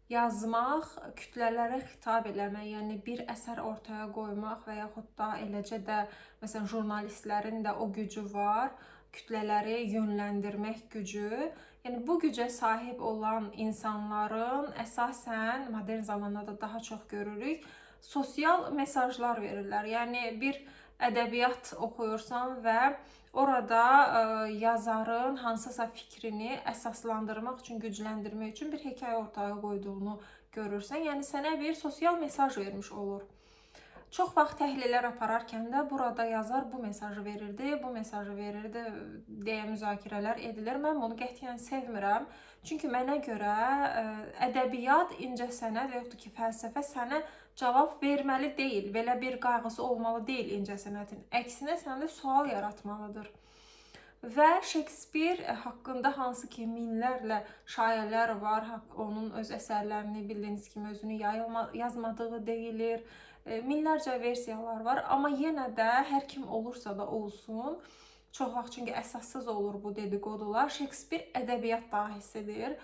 yazmaq, kütlələrə xitab eləmək, yəni bir əsər ortaya qoymaq və yaxud da eləcə də məsələn jurnalistlərin də o gücü var, kütlələri yönləndirmək gücü. Yəni bu gücə sahib olan insanların əsasən modern zamanda da daha çox görürük, sosial mesajlar verirlər. Yəni bir ədəbiyyat oxuyursan və orada yazarın hansısa fikrini əsaslandırmaq üçün, gücləndirmək üçün bir hekayə ortaya qoyduğunu görürsən. Yəni sənə bir sosial mesaj vermiş olur. Çox vaxt təhlillər apararkən də burada yazar bu mesajı verirdi, bu mesajı verirdi deyə müzakirələr edilir. Mən bunu qətiyyən sevmirəm. Çünki mənə görə ədəbiyyat, incəsənət və yaxud da ki, fəlsəfə sənə cavab verməli deyil. Belə bir qayğısı olmalı deyil incəsənətin. Əksinə səndə sual yaratmalıdır. Və Shakespeare haqqında hansı ki minlərlə şayələr var, onun öz əsərlərini bildiyiniz kimi özünü yazmadığı deyilir, minlərcə versiyalar var, amma yenə də hər kim olursa da olsun, çox vaxt çünki əsassız olur bu dedikodular, Shakespeare ədəbiyyat dahisidir.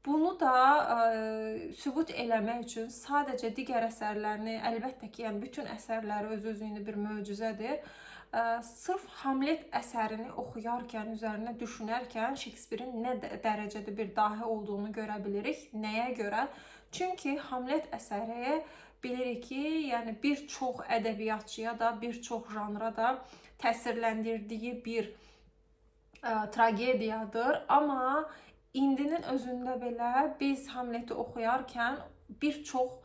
Bunu da sübut eləmək üçün sadəcə digər əsərlərini, əlbəttə ki, yəni bütün əsərləri öz-özlüyündə bir möcüzədir. Sırf Hamlet əsərini oxuyarkən, üzərində düşünərkən Shakespeare-in nə dərəcədə bir dahi olduğunu görə bilirik. Nəyə görə? Çünki Hamlet əsəri bilirik ki, yəni bir çox ədəbiyyatçıya da, bir çox janra da təsirləndirdiyi bir tragediyadır. Amma indinin özündə belə biz Hamleti oxuyarkən bir çox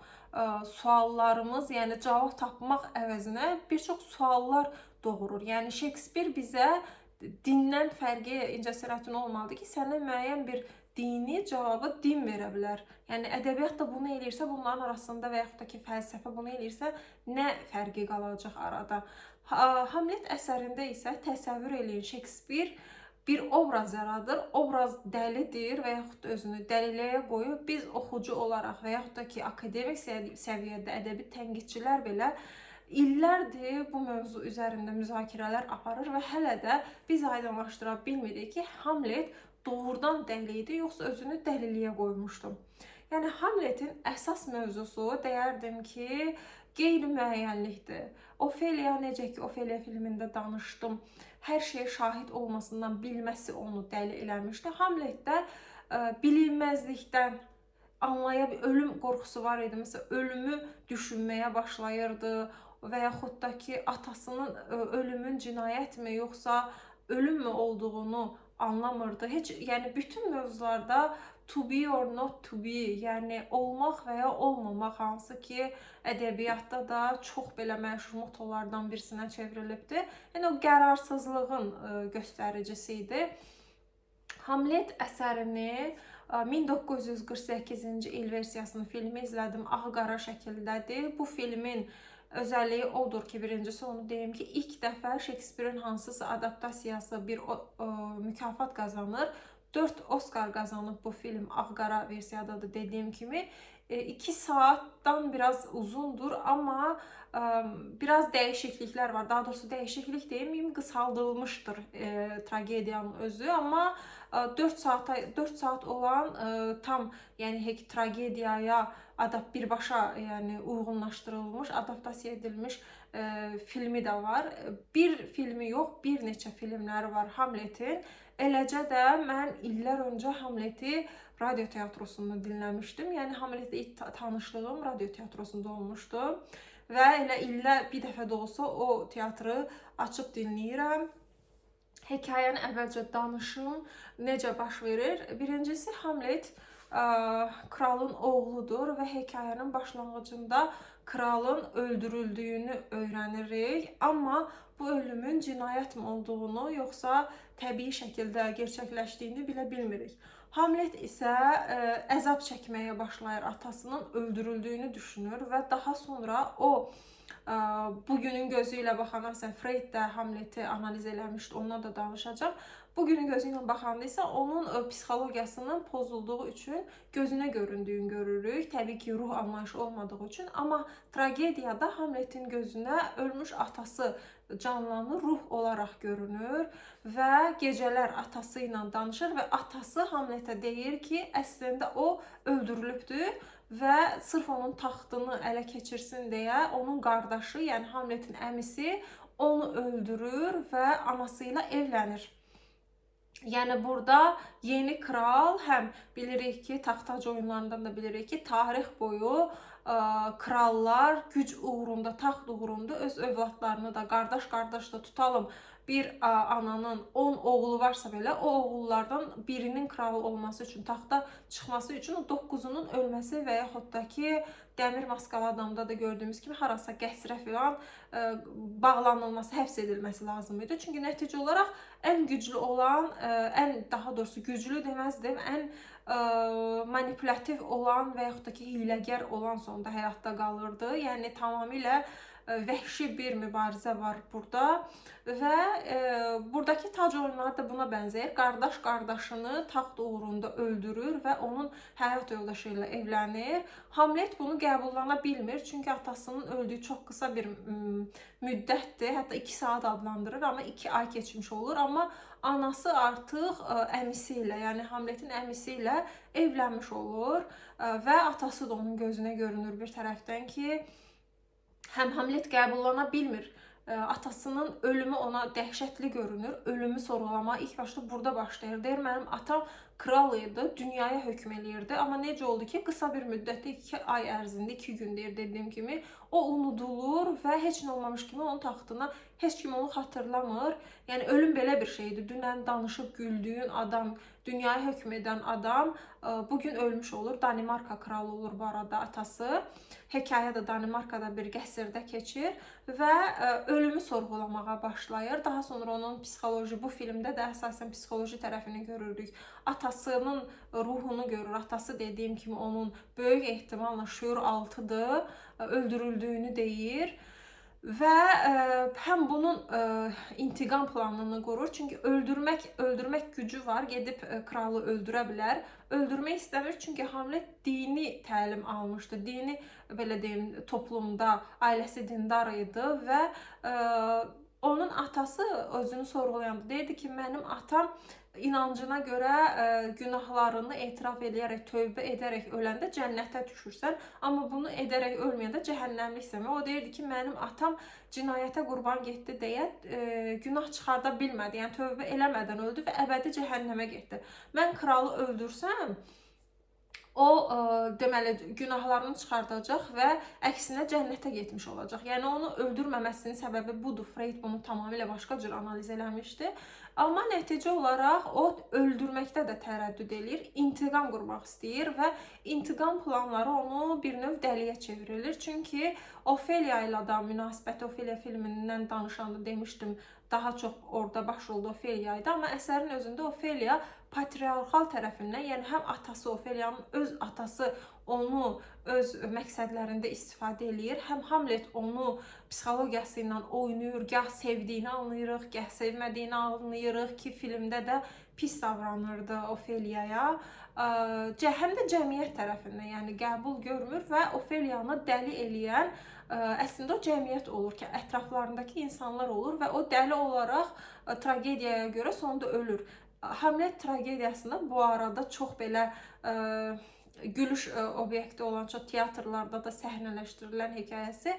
suallarımız, yəni cavab tapmaq əvəzinə bir çox suallar doğurur. Yəni Shakespeare bizə dindən fərqi incəsənətin olmalıdır ki, sənə müəyyən bir dini cavabı din verə bilər. Yəni ədəbiyyat da bunu eləyirsə, bunların arasında və yaxud da ki, fəlsəfə bunu eləyirsə, nə fərqi qalacaq arada? Hamlet əsərində isə təsəvvür eləyin, Shakespeare bir obraz yaradır, obraz dəlidir və yaxud da özünü dəliliyə qoyub, biz oxucu olaraq və yaxud da ki, akademik səviyyədə ədəbi tənqidçilər belə illərdir bu mövzu üzərində müzakirələr aparır və hələ də biz aydınlaşdıra bilmirik ki, Hamlet doğrudan dəli idi, yoxsa özünü dəliliyə qoymuşdu. Yəni Hamletin əsas mövzusu deyərdim ki, qeyri-müəyyənlikdir. Ofelia, necə ki, Ofelia filmində danışdım, hər şeyə şahid olmasından bilməsi onu dəli eləmişdi. Hamletdə bilinməzlikdən ölüm qorxusu var idi. Məsələn, ölümü düşünməyə başlayırdı və yaxud da ki, atasının ölümün cinayətmi, yoxsa ölümmü olduğunu anlamırdı. Heç, yəni bütün mövzularda to be or not to be, yəni olmaq və ya olmamaq, hansı ki ədəbiyyatda da çox belə məşhur motolardan birisinə çevrilibdir. Yəni o qərarsızlığın göstəricisi idi. Hamlet əsərini 1948-ci il versiyasının filmi izlədim, ağ-qara şəkildədir. Bu filmin özəlliyi odur ki, birincisi onu deyim ki, ilk dəfə Shakespeare-in hansısa adaptasiyası bir mükafat qazanır. 4 Oscar qazanıb bu film, ağ-qara versiyadadır dediyim kimi. 2 saatdan biraz uzundur, amma biraz dəyişikliklər var. Daha doğrusu dəyişiklik deyim, qısaldılmışdır tragediyanın özü, amma 4 saat olan tam, yəni tragediyaya birbaşa yəni uyğunlaşdırılmış, adaptasiya edilmiş filmi də var. Bir filmi yox, bir neçə filmləri var Hamletin. Eləcə də mən illər öncə Hamleti radio teatrosunda dinləmişdim. Yəni Hamletlə ilk tanışlığım radio teatrosunda olmuşdu. Və elə illə bir dəfə də olsa o teatrı açıb dinləyirəm. Hekayəni əvvəlcə danışım, necə baş verir. Birincisi, Hamlet kralın oğludur və hekayənin başlanğıcında kralın öldürüldüyünü öyrənirik. Amma bu ölümün cinayət mi olduğunu, yoxsa təbii şəkildə gerçəkləşdiyini bilə bilmirik. Hamlet isə əzab çəkməyə başlayır, atasının öldürüldüyünü düşünür və daha sonra o bugünün gözü ilə baxanda, Freud də Hamleti analiz eləmişdi, ondan da danışacağım. Bugünün gözü ilə baxanda isə onun psixologiyasının pozulduğu üçün gözünə göründüyünü görürük. Təbii ki, ruh anlayışı olmadığı üçün, amma tragediyada Hamletin gözünə ölmüş atası canlanır, ruh olaraq görünür və gecələr atası ilə danışır və atası Hamletə deyir ki, əslində o öldürülübdür və sırf onun taxtını ələ keçirsin deyə onun qardaşı, yəni Hamletin əmisi onu öldürür və anası ilə evlənir. Yəni burada yeni kral, həm bilirik ki, taxtac oyunlarından da bilirik ki, tarix boyu krallar güc uğrunda, taxt uğrunda öz övladlarını da qardaş da tutalım. Bir ananın 10 oğlu varsa belə, o oğullardan birinin kral olması üçün, taxta çıxması üçün o 9-unun ölməsi və yaxud da ki, Dəmir Maskalı Adamda da gördüyümüz kimi harasa qəsrə filan bağlanılması, həbs edilməsi lazım idi. Çünki nəticə olaraq ən güclü olan, daha doğrusu güclü deməzdim, ən manipulativ olan və yaxud da ki, hiləgər olan sonunda həyatda qalırdı. Yəni tamamilə vəhşi bir mübarizə var burada və buradakı tac oyunları da buna bənzəyir. Qardaş qardaşını taxt uğrunda öldürür və onun həyat yoldaşı ilə evlənir. Hamlet bunu qəbullana bilmir, çünki atasının öldüyü çox qısa bir müddətdir, hətta 2 saat adlandırır, amma 2 ay keçmiş olur. Amma anası artıq əmisi ilə, yəni Hamletin əmisi ilə evlənmiş olur və atası da onun gözünə görünür bir tərəfdən ki, həm Hamlet qəbullana bilmir. Atasının ölümü ona dəhşətli görünür. Ölümü sorğulamağa ilk başda burada başlayır. Deyir, mənim atam kral idi, dünyaya hökm eləyirdi. Amma necə oldu ki, qısa bir müddətdə 2 ay ərzində, 2 gün deyir, dediyim kimi, o unudulur və heç nə olmamış kimi onun taxtına heç kim onu xatırlamır. Yəni ölüm belə bir şeydir. Dünən danışıb güldüyün adam, dünyaya hökm edən adam bugün ölmüş olur. Danimarka kralı olur bu arada atası. Hekayə də Danimarkada bir qəsrdə keçir və ölümü sorğulamağa başlayır. Daha sonra onun psixoloji, bu filmdə də əsasən psixoloji tərəfini görürük. Atasının ruhunu görür. Atası dediyim kimi onun böyük ehtimalla şuur altıdır, öldürüldüyünü deyir. Və həm bunun intiqam planını qurur. Çünki öldürmək gücü var. Gedib kralı öldürə bilər. Öldürmək istəmir, çünki Hamlet dini təlim almışdı. Dini, belə deyim, toplumda ailəsi dindar idi və onun atası özünü sorğulayanda deyirdi ki, mənim atam inancına görə günahlarını etiraf edərək, tövbə edərək öləndə cənnətə düşürsən, amma bunu edərək ölməyəndə cəhənnəmliksən. O deyirdi ki, mənim atam cinayətə qurban getdi deyə günah çıxarda bilmədi, yəni tövbə eləmədən öldü və əbədi cəhənnəmə getdi. Mən kralı öldürsəm, o deməli günahlarını çıxardacaq və əksinə cənnətə getmiş olacaq. Yəni onu öldürməməsinin səbəbi budur. Freud bunu tamamilə başqa cür analiz eləmişdi. Amma nəticə olaraq o öldürməkdə də tərəddüd eləyir, intiqam qurmaq istəyir və intiqam planları onu bir növ dəliyə çevrilir. Çünki Ofelia ilə də münasibəti, Ofelia filmindən danışanda demişdim, daha çox orada başrolda Ofelia idi, amma əsərin özündə Ofelia patriarxal tərəfindən, yəni həm atası, Ofelia'nın öz atası onu öz məqsədlərində istifadə eləyir, həm Hamlet onu psixologiyası ilə oynayır, gah sevdiyini anlayırıq, gah sevmədiyini anlayırıq ki, filmdə də pis davranırdı Ofelia'ya. Həm də cəmiyyət tərəfindən, yəni qəbul görmür və Ofelia'nı dəli eləyən əslində o cəmiyyət olur ki, ətraflarındakı insanlar olur və o dəli olaraq tragediyaya görə sonunda ölür. Hamlet tragediyasında bu arada çox belə gülüş obyekti olan, çox teatrlarda da səhnələşdirilən hekayəsi,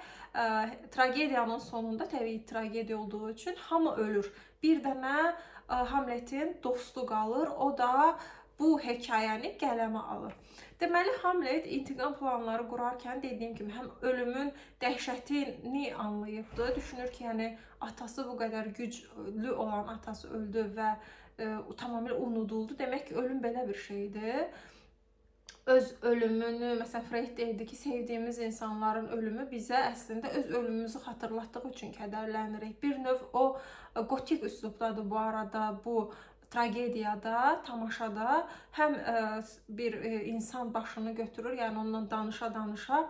tragediyanın sonunda təbii tragediya olduğu üçün hamı ölür. Bir dənə Hamletin dostu qalır, o da bu hekayəni qələmə alır. Deməli, Hamlet intiqam planları qurarkən dediyim kimi həm ölümün dəhşətini anlayıbdı. Düşünür ki, yəni atası bu qədər güclü olan atası öldü və tamamilə unuduldu. Demək ki, ölüm belə bir şeydir. Öz ölümünü, məsələn, Freud deyirdi ki, sevdiyimiz insanların ölümü bizə əslində öz ölümümüzü xatırlatdığı üçün kədərlənirik. Bir növ o gotik üslubdadır bu arada, bu tragediyada, tamaşada həm bir insan başını götürür, yəni onunla danışa-danışa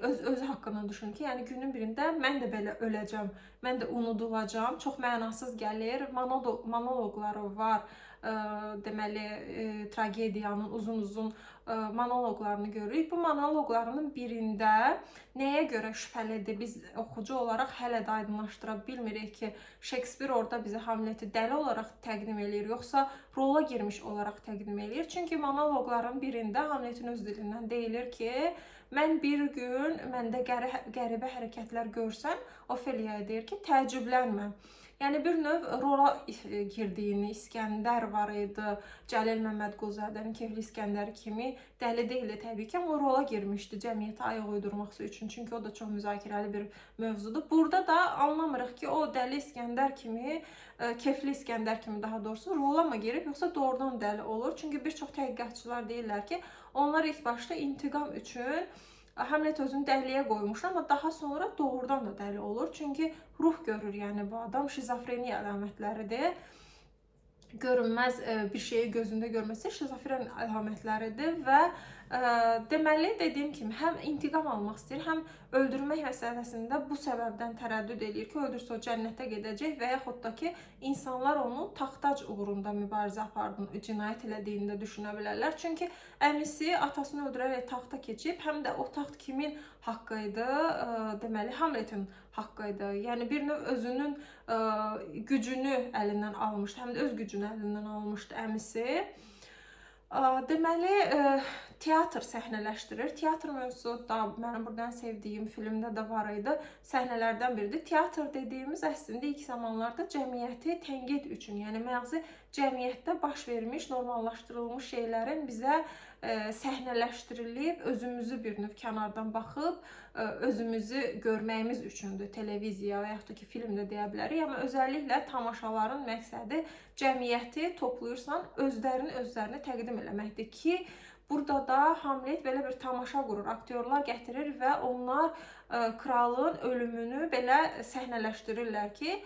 özü haqqında düşünür ki, yəni günün birində mən də belə öləcəm, mən də unudulacam, çox mənasız gəlir, monoloqları var deməli, tragediyanın uzun-uzun monoloqlarını görürük. Bu monoloqlarının birində nəyə görə şübhəlidir? Biz oxucu olaraq hələ də aydınlaşdıra bilmirik ki, Şekspir orada bizə Hamleti dəli olaraq təqdim eləyir, yoxsa rola girmiş olaraq təqdim eləyir. Çünki monoloqların birində Hamletin öz dilindən deyilir ki, mən bir gün məndə qəribə hərəkətlər görsəm, Ofeliya deyir ki, təəccüblənmə. Yəni bir növ rola girdiyini, İskəndər var idi, Cəlil Məmmədquluzadənin Kefli İskəndər kimi dəli deyildi təbii ki, amma rola girmişdi cəmiyyətə ayaq uydurmaq üçün. Çünki o da çox müzakirəli bir mövzudur. Burada da anlamırıq ki, o dəli İskəndər kimi, Kefli İskəndər kimi daha doğrusu rola mı girib, yoxsa doğrudan dəli olur? Çünki bir çox tədqiqatçılar deyirlər ki, onlar ilk başda intiqam üçün Hamlet özünü dəliyə qoymuş, amma daha sonra doğrudan da dəli olur. Çünki ruh görür, yəni bu adam şizofreniya əlamətləridir. Görünməz bir şeyi gözündə görməsi şizofren əlamətləridir və deməli, dediyim kimi, həm intiqam almaq istəyir, həm öldürmək məsələsində bu səbəbdən tərəddüd edir ki, öldürsə o cənnətə gedəcək və yaxud da ki, insanlar onu taxtac uğrunda mübarizə apardığını, cinayət elədiyini də düşünə bilərlər. Çünki əmisi atasını öldürərək taxta keçib, həm də o taxt kimin haqqı idi? Deməli, Hamletin haqqı idi. Yəni bir növ özünün gücünü əlindən almışdı, həm də öz gücünü əlindən almışdı əmisi. Deməli, teatr səhnələşdirir. Teatr mövzusu da mənim buradan sevdiyim filmdə də var idi. Səhnələrdən biridir. Teatr dediyimiz əslində ilk zamanlarda cəmiyyəti tənqid üçün, yəni məğzi cəmiyyətdə baş vermiş, normallaşdırılmış şeylərin bizə səhnələşdirilib, özümüzü bir növ kənardan baxıb, özümüzü görməyimiz üçündür. Televiziya və yaxud da ki, film də deyə bilərik. Amma özəlliklə tamaşaların məqsədi cəmiyyəti toplayırsan, özlərini təqdim eləməkdir ki, burada da Hamlet belə bir tamaşa qurur, aktyorlar gətirir və onlar kralın ölümünü belə səhnələşdirirlər ki,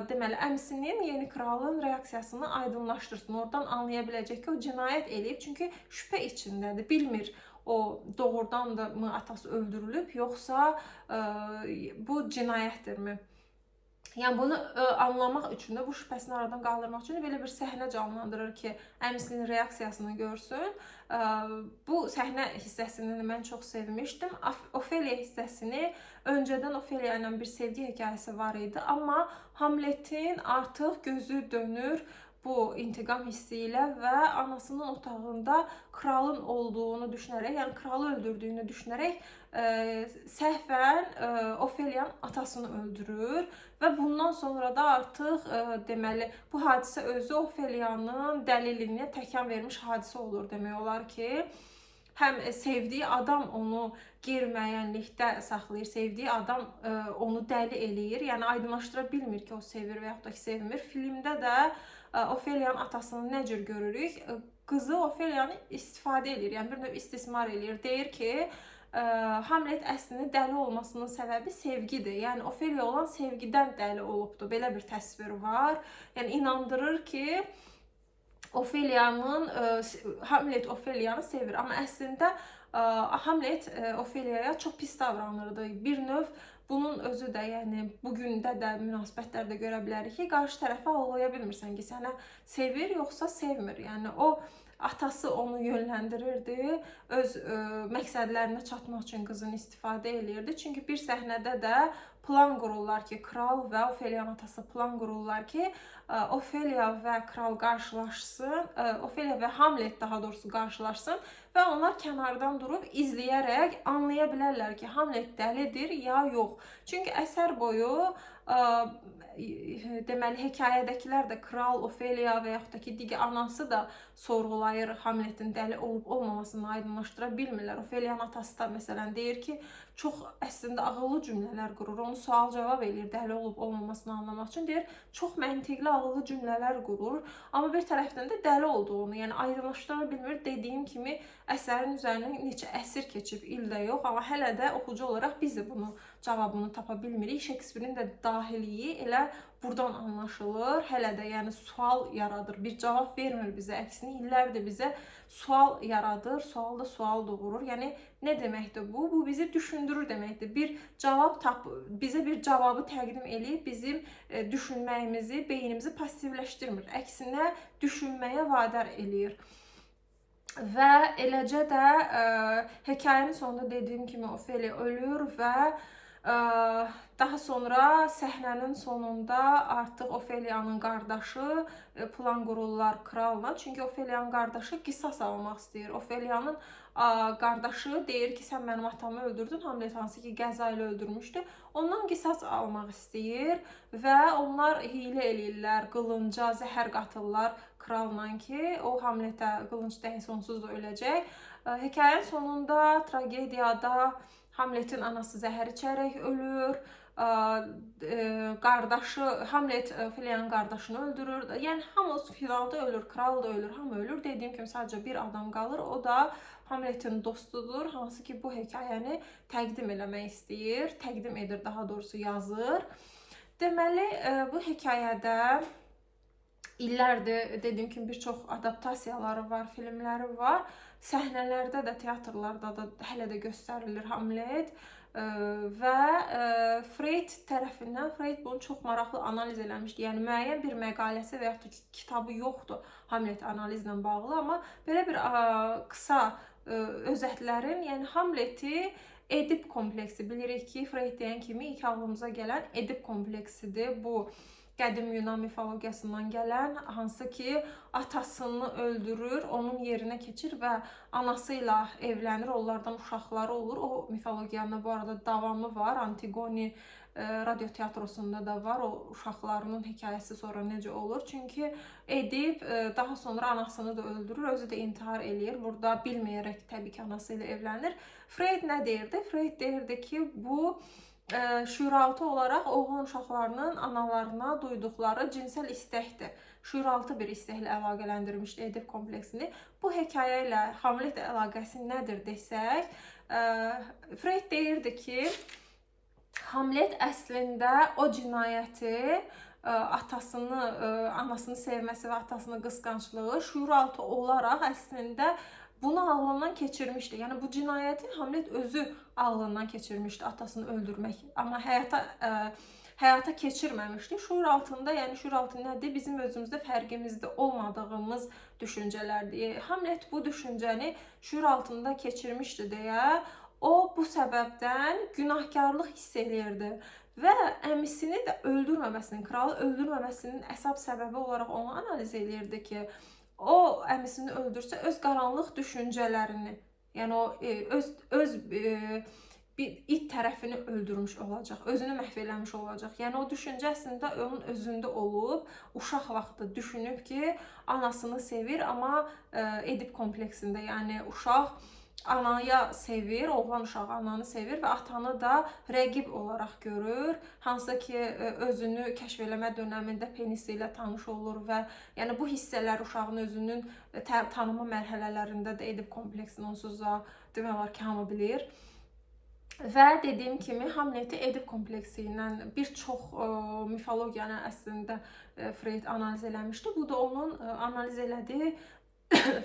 deməli, əmsinin yeni kralın reaksiyasını aydınlaşdırsın. Oradan anlaya biləcək ki, o cinayət eləyib, çünki şübhə içindədir, bilmir o doğrudan da mı atası öldürülüb, yoxsa bu cinayətdirmi? Yəni bunu anlamaq üçün də, bu şübhəsini aradan qaldırmaq üçün belə bir səhnə canlandırır ki, əmisinin reaksiyasını görsün. Bu səhnə hissəsini mən çox sevmişdim. Ofeliya hissəsini, öncədən Ofeliya ilə bir sevgi hekayəsi var idi, amma Hamletin artıq gözü dönür bu intiqam hissi ilə və anasının otağında kralın olduğunu düşünərək, yəni kralı öldürdüyünü düşünərək səhvən Ofeliyanın atasını öldürür və bundan sonra da artıq deməli, bu hadisə özü Ofeliyanın dəliliyinə təkan vermiş hadisə olur demək olar ki, həm sevdiyi adam onu qeyri-müəyyənlikdə saxlayır, sevdiyi adam onu dəli eləyir, yəni aydınlaşdıra bilmir ki, o sevir və yaxud da ki, sevmir. Filmdə də Ofeliyanın atasını nə cür görürük? Qızı Ofeliyanı istifadə edir, yəni bir növ istismar edir. Deyir ki, Hamlet əslində dəli olmasının səbəbi sevgidir. Yəni Ofeliya olan sevgidən dəli olubdur. Belə bir təsvir var. Yəni inandırır ki, Hamlet Ofeliyanı sevir. Amma əslində Hamlet Ofeliyaya çox pis davranırdı. Bir növ bunun özü də, yəni bugündə də münasibətlərdə görə bilərik ki, qarşı tərəfə anlaya bilmirsən ki, sənə sevir yoxsa sevmir. Yəni o atası onu yönləndirirdi, öz məqsədlərinə çatmaq üçün qızını istifadə edirdi. Çünki bir səhnədə də plan qururlar ki, kral və Ofeliyanın atası plan qururlar ki, Ofeliya və kral qarşılaşsın, Ofeliya və Hamlet daha doğrusu qarşılaşsın və onlar kənardan durub izləyərək anlaya bilərlər ki, Hamlet dəlidir ya yox. Çünki əsər boyu deməli, hekayədəkilər də kral, Ofeliya və yaxud da ki, digər anası da sorğulayır Hamletin dəli olub olmamasını aydınlaşdıra bilmirlər. Ofeliyanın atası da məsələn deyir ki, çox əslində ağıllı cümlələr qurur, onu sual-cavab eləyir dəli olub olmamasını anlamaq üçün. Deyir, çox məntiqli ağıllı cümlələr qurur, amma bir tərəfdən də dəli olduğunu, yəni aydınlaşdıra bilmir. Dediyim kimi, əsərin üzərindən neçə əsr keçib, il də yox, amma hələ də oxucu olaraq biz də bunu cavabını tapa bilmirik. Şekspirin də dahiliyi elə buradan anlaşılır. Hələ də yəni sual yaradır. Bir cavab vermir bizə. Əksinə illərdir bizə sual yaradır. Sual da sual doğurur. Yəni nə deməkdir bu? Bu bizi düşündürür deməkdir. Bir cavab bizə bir cavabı təqdim eləyib bizim düşünməyimizi, beynimizi passivləşdirmir. Əksinə düşünməyə vadar eləyir. Və eləcə də hekayənin sonunda dediyim kimi Ofeliya ölür və daha sonra səhnənin sonunda artıq Ofeliyanın qardaşı plan qururlar kralla. Çünki Ofeliyanın qardaşı qisas almaq istəyir. Ofeliyanın qardaşı deyir ki, sən mənim atamı öldürdün. Hamlet hansı ki qəza ilə öldürmüşdü. Ondan qisas almaq istəyir və onlar hiylə eləyirlər. Qılınca zəhər qatırlar kralla ki, o Hamletə qılınc dəysə onsuz da öləcək. Hekayənin sonunda tragediyada Hamletin anası zəhər içərək ölür. Qardaşı Hamlet Ofeliyanın qardaşını öldürür. Yəni hamı finalda ölür, kral da ölür, hamı ölür. Dediyim kimi sadəcə bir adam qalır. O da Hamletin dostudur, hansı ki bu hekayəni təqdim eləmək istəyir. Təqdim edir, daha doğrusu yazır. Deməli, bu hekayədə illərdir dediyim kimi bir çox adaptasiyaları var, filmləri var. Səhnələrdə də, teatrlarda da hələ də göstərilir Hamlet və Freud tərəfindən bunu çox maraqlı analiz eləmişdi. Yəni müəyyən bir məqaləsi və yaxud da kitabı yoxdur Hamlet analizlə bağlı, amma belə bir qısa özətlərin, yəni Hamleti Edip kompleksi bilirik ki, Freud deyən kimi ilk ağlımıza gələn Edip kompleksidir. Bu qədim Yunan mifologiyasından gələn, hansı ki atasını öldürür, onun yerinə keçir və anası ilə evlənir, onlardan uşaqları olur. O mifologiyanın bu arada davamı var, Antigone radyo tiyatrosunda da var, o uşaqlarının hekayəsi sonra necə olur. Çünki Edip daha sonra anasını da öldürür, özü də intihar eləyir. Burada bilməyərək təbii ki anası ilə evlənir. Freud nə deyirdi? Freud deyirdi ki, bu şüuraltı olaraq oğlan uşaqlarının analarına duyduqları cinsel istəkdir. Şüuraltı bir istəklə əlaqələndirmişdi Edip kompleksini. Bu hekayə ilə Hamlet əlaqəsi nədir desək, Freud deyirdi ki, Hamlet əslində o cinayəti, anasını sevməsi və atasının qısqanclığı şüuraltı olaraq əslində bunu ağlından keçirmişdi. Yəni bu cinayəti Hamlet özü ağlından keçirmişdi, atasını öldürmək. Amma həyata keçirməmişdi. Şuur altında, yəni şuur altı nədir? Bizim özümüzdə fərqimizdə olmadığımız düşüncələrdir. Hamlet bu düşüncəni şuur altında keçirmişdi deyə o bu səbəbdən günahkarlıq hiss eləyirdi və əmisini də öldürməməsinin, kralı öldürməməsinin əsas səbəbi olaraq onu analiz eləyirdi ki, o əmisini öldürsə öz qaranlıq düşüncələrini, yəni o öz bir it tərəfini öldürmüş olacaq, özünü məhv eləmiş olacaq. Yəni o düşüncə əslində onun özündə olub, uşaq vaxtı düşünüb ki, anasını sevir, amma Edip kompleksində, yəni uşaq anaya sevir, oğlan uşağı ananı sevir və atanı da rəqib olaraq görür. Hansı ki özünü kəşf eləmə dönəmində penisi ilə tanış olur və yəni bu hissələr uşağın özünün tanıma mərhələlərində də Edip kompleksini onsuz da demək olar ki, hamı bilir. Və dediyim kimi Hamleti Edip kompleksi ilə bir çox mifologiyanı əslində Freud analiz eləmişdi. Bu da onun analiz elədiyi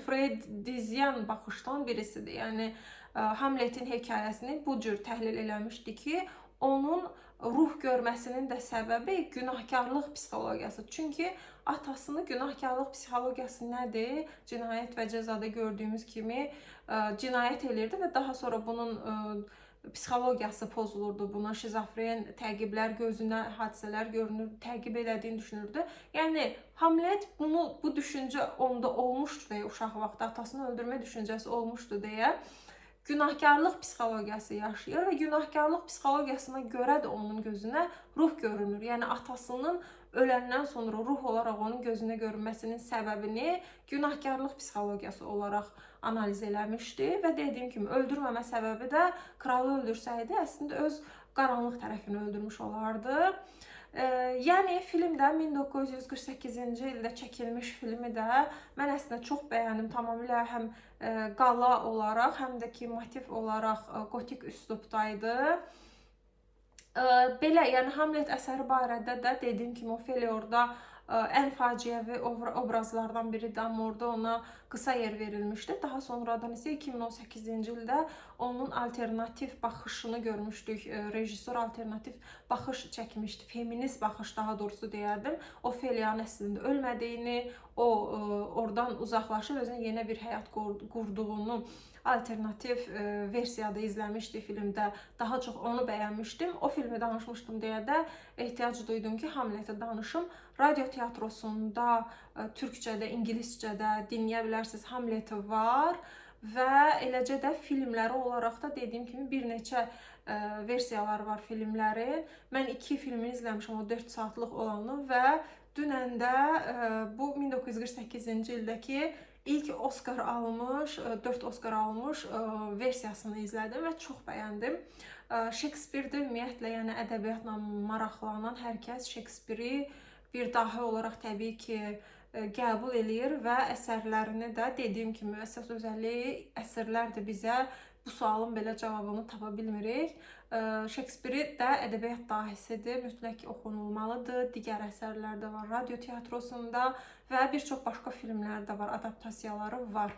Freudizyan baxışdan birisidir. Yəni Hamletin hekayəsini bu cür təhlil eləmişdi ki, onun ruh görməsinin də səbəbi günahkarlıq psixologiyası. Çünki atasını günahkarlıq psixologiyası nədir? Cinayət və cəzada gördüyümüz kimi cinayət elirdi və daha sonra bunun psixologiyası pozulurdu. Buna şizofren təqiblər, gözünə hadisələr görünür, təqib elədiyini düşünürdü. Yəni Hamlet bu düşüncə onda olmuşdu deyə, uşaq vaxtı atasını öldürmə düşüncəsi olmuşdu deyə günahkarlıq psixologiyası yaşayır və günahkarlıq psixologiyasına görə də onun gözünə ruh görünür. Yəni atasının öləndən sonra ruh olaraq onun gözünə görünməsinin səbəbini günahkarlıq psixologiyası olaraq analiz eləmişdi və dediyim kimi öldürməmə səbəbi də kralı öldürsəydi əslində öz qaranlıq tərəfini öldürmüş olardı. Yəni film də 1948-ci ildə çəkilmiş filmi də mən əslində çox bəyəndim. Tamamilə həm qala olaraq, həm də ki motiv olaraq gotik üslubdaydı. Belə, yəni Hamlet əsəri barədə də dediyim kimi Ofeliya orada ən faciəvi obrazlardan biridir, amma orada ona qısa yer verilmişdi. Daha sonradan isə 2018-ci ildə onun alternativ baxışını görmüşdük. Rejissor alternativ baxış çəkmişdi. Feminist baxış daha doğrusu deyərdim. Ofeliyanın əslində ölmədiyini, o oradan uzaqlaşıb özünə yeni bir həyat qurduğunu alternativ versiyada izləmişdi filmdə. Daha çox onu bəyənmişdim. O filmi danışmışdım deyə də ehtiyac duydum ki, Hamleti danışım. Radio teatrosunda türkçədə, ingiliscədə dinləyə bilərsiniz. Hamleti var və eləcə də filmləri olaraq da dediyim kimi bir neçə versiyaları var filmlərin. Mən 2 filmini izləmişəm, o 4 saatlıq olanı və dünən də bu 1948-ci ildəki ilk Oscar almış, 4 Oscar almış versiyasını izlədim və çox bəyəndim. Shakespeare-də ümumiyyətlə, yəni ədəbiyyatla maraqlanan hər kəs Shakespeare-i bir dahi olaraq təbii ki qəbul eləyir və əsərlərini də dediyim kimi əsas özəlliyi əsərlərdir bizə bu sualın belə cavabını tapa bilmirik. Shakespeare də ədəbiyyat dahisidir, mütləq oxunulmalıdır. Digər əsərlər də var radio teatrosunda və bir çox başqa filmlər də var, adaptasiyaları var.